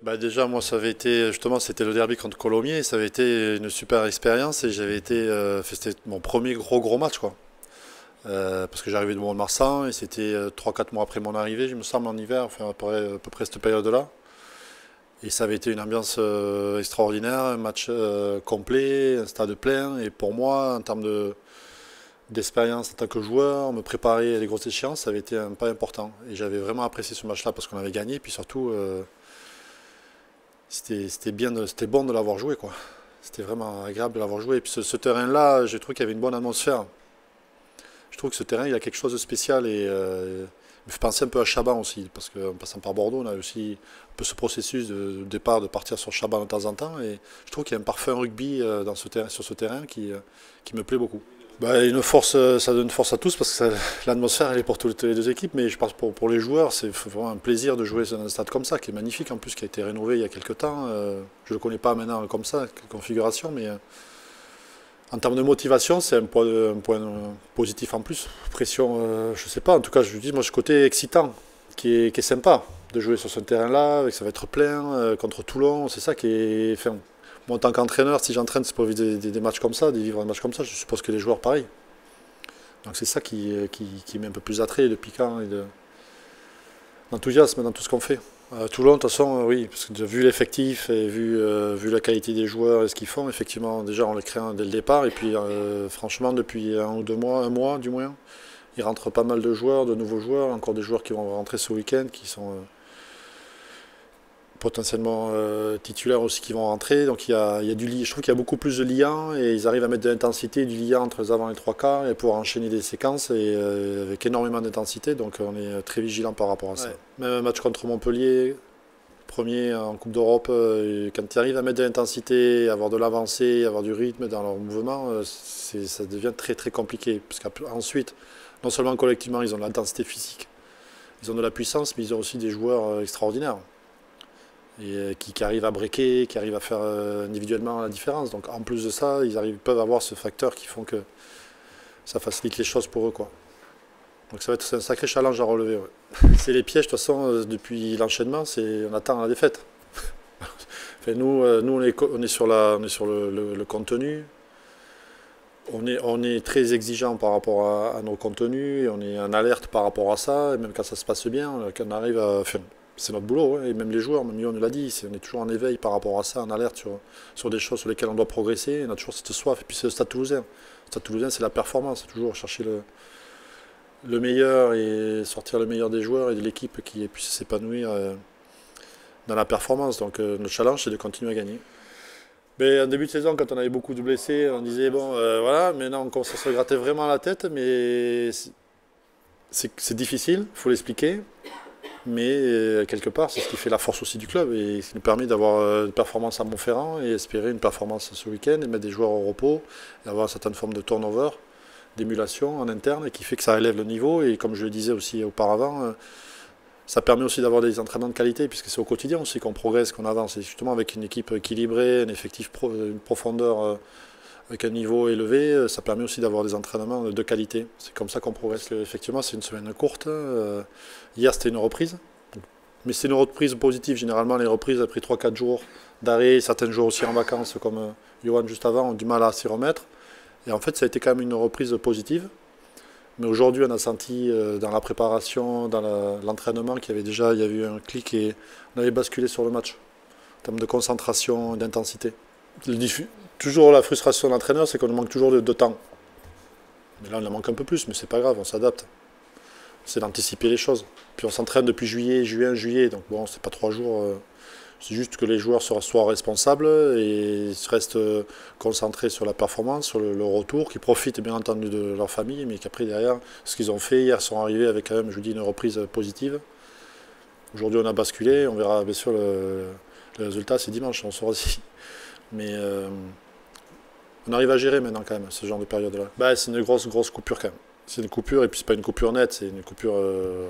Bah déjà, moi, ça avait été, justement, c'était le derby contre Colomiers, ça avait été une super expérience et j'avais été, c'était mon premier gros match, quoi. Parce que j'arrivais de Mont-de-Marsan et c'était 3-4 mois après mon arrivée, je me semble, en hiver, enfin à peu près cette période-là. Et ça avait été une ambiance extraordinaire, un match complet, un stade plein. Et pour moi, en termes d'expérience en tant que joueur, me préparer à des grosses échéances, ça avait été un pas important. Et j'avais vraiment apprécié ce match-là parce qu'on avait gagné. Puis surtout, c'était bon de l'avoir joué, quoi. C'était vraiment agréable de l'avoir joué. Et puis ce terrain-là, j'ai trouvé qu'il y avait une bonne atmosphère. Je trouve que ce terrain, il a quelque chose de spécial et il me fait penser un peu à Chaban aussi, parce qu'en passant par Bordeaux, on a aussi un peu ce processus de départ, de partir sur Chaban de temps en temps. Et je trouve qu'il y a un parfum rugby sur ce terrain qui me plaît beaucoup. Bah, une force, ça donne une force à tous parce que l'atmosphère elle est pour toutes les deux équipes, mais je pense pour les joueurs, c'est vraiment un plaisir de jouer dans un stade comme ça, qui est magnifique en plus, qui a été rénové il y a quelques temps. Je ne le connais pas maintenant comme ça, configuration, mais en termes de motivation, c'est un point positif en plus. Pression, je sais pas, en tout cas, je dis, moi, ce côté excitant, qui est sympa de jouer sur ce terrain-là, et que ça va être plein, contre Toulon, c'est ça qui est. Enfin, moi, en tant qu'entraîneur, si j'entraîne, c'est pour vivre des matchs comme ça, de vivre des matchs comme ça, je suppose que les joueurs, pareil. Donc c'est ça qui met un peu plus d'attrait, de piquant et d'enthousiasme dans tout ce qu'on fait. Toulon, de toute façon, oui, parce que vu l'effectif et vu la qualité des joueurs et ce qu'ils font, effectivement, déjà on les craint dès le départ. Et puis, franchement, depuis 1 ou 2 mois, un mois du moins, il rentre pas mal de joueurs, de nouveaux joueurs, encore des joueurs qui vont rentrer ce week-end, qui sont potentiellement titulaires aussi qui vont rentrer. Donc il y a du je trouve qu'il y a beaucoup plus de liens et ils arrivent à mettre de l'intensité, du lien entre les avant et les trois quarts et pouvoir enchaîner des séquences et, avec énormément d'intensité. Donc on est très vigilant par rapport à ça. Ouais. Même un match contre Montpellier, premier en Coupe d'Europe, quand ils arrivent à mettre de l'intensité, avoir de l'avancée, avoir du rythme dans leur mouvement, ça devient très compliqué. Parce qu'ensuite, non seulement collectivement, ils ont de l'intensité physique, ils ont de la puissance, mais ils ont aussi des joueurs extraordinaires et qui arrivent à breaker, qui arrivent à faire individuellement la différence. Donc en plus de ça, ils peuvent avoir ce facteur qui font que ça facilite les choses pour eux, quoi. Donc ça va être un sacré challenge à relever. Ouais. C'est les pièges, de toute façon, depuis l'enchaînement, on attend la défaite. Enfin, nous on est sur le contenu. On est très exigeant par rapport à nos contenus, et on est en alerte par rapport à ça, et même quand ça se passe bien, quand on arrive à. Enfin, c'est notre boulot, ouais, et même les joueurs, même lui on nous l'a dit, on est toujours en éveil par rapport à ça, en alerte sur des choses sur lesquelles on doit progresser, on a toujours cette soif, et puis c'est le Stade Toulousain. Le Stade Toulousain, c'est la performance, c'est toujours chercher le meilleur et sortir le meilleur des joueurs et de l'équipe qui puisse s'épanouir dans la performance. Donc notre challenge, c'est de continuer à gagner. Mais en début de saison, quand on avait beaucoup de blessés, on disait bon, voilà, maintenant on commence à se gratter vraiment la tête, mais c'est difficile, il faut l'expliquer. Mais quelque part, c'est ce qui fait la force aussi du club et ce qui nous permet d'avoir une performance à Montferrand et espérer une performance ce week-end et mettre des joueurs au repos et avoir une certaine forme de turnover, d'émulation en interne et qui fait que ça élève le niveau. Et comme je le disais aussi auparavant, ça permet aussi d'avoir des entraînements de qualité puisque c'est au quotidien aussi qu'on progresse, qu'on avance. Et justement avec une équipe équilibrée, un effectif, une profondeur avec un niveau élevé, ça permet aussi d'avoir des entraînements de qualité. C'est comme ça qu'on progresse. Effectivement, c'est une semaine courte. Hier, c'était une reprise. Mais c'est une reprise positive. Généralement, les reprises, après 3-4 jours d'arrêt, certains jours aussi en vacances, comme Johan juste avant, ont du mal à s'y remettre. Et en fait, ça a été quand même une reprise positive. Mais aujourd'hui, on a senti dans la préparation, dans l'entraînement, qu'il y avait eu un clic et on avait basculé sur le match. En termes de concentration, d'intensité. Toujours la frustration de l'entraîneur, c'est qu'on nous manque toujours de temps. Mais là, on en manque un peu plus, mais c'est pas grave, on s'adapte. C'est d'anticiper les choses. Puis on s'entraîne depuis juin, juillet, donc bon, c'est pas 3 jours. C'est juste que les joueurs soient responsables et restent concentrés sur la performance, sur le retour, qu'ils profitent bien entendu de leur famille, mais qu'après derrière, ce qu'ils ont fait hier, ils sont arrivés avec quand même, je vous dis, une reprise positive. Aujourd'hui, on a basculé, on verra bien sûr le résultat, c'est dimanche, on saura si. Mais on arrive à gérer maintenant quand même ce genre de période-là. Bah, c'est une grosse coupure quand même. C'est une coupure, et puis c'est pas une coupure nette, c'est une coupure,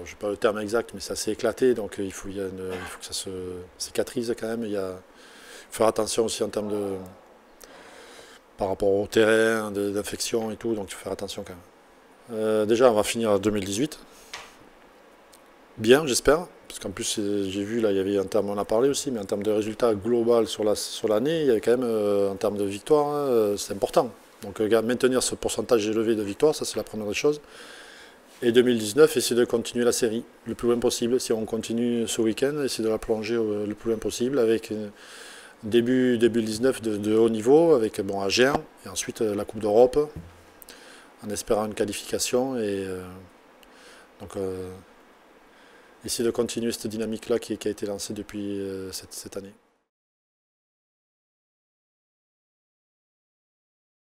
je sais pas le terme exact, mais c'est assez éclaté, donc il faut que ça se cicatrise quand même. Il faut faire attention aussi en termes par rapport au terrain, d'infection et tout, donc il faut faire attention quand même. Déjà, on va finir 2018. Bien, j'espère, Parce qu'en plus, j'ai vu, là, il y avait, on en a parlé aussi, mais en termes de résultats global sur l'année, il y avait quand même, en termes de victoires, hein, c'est important. Donc maintenir ce pourcentage élevé de victoires, ça c'est la première des choses. Et 2019, essayer de continuer la série le plus loin possible. Si on continue ce week-end, essayer de la prolonger le plus loin possible avec début 2019 de haut niveau, avec bon, Agen, et ensuite la Coupe d'Europe, en espérant une qualification. Et donc essayer de continuer cette dynamique-là qui a été lancée depuis cette année.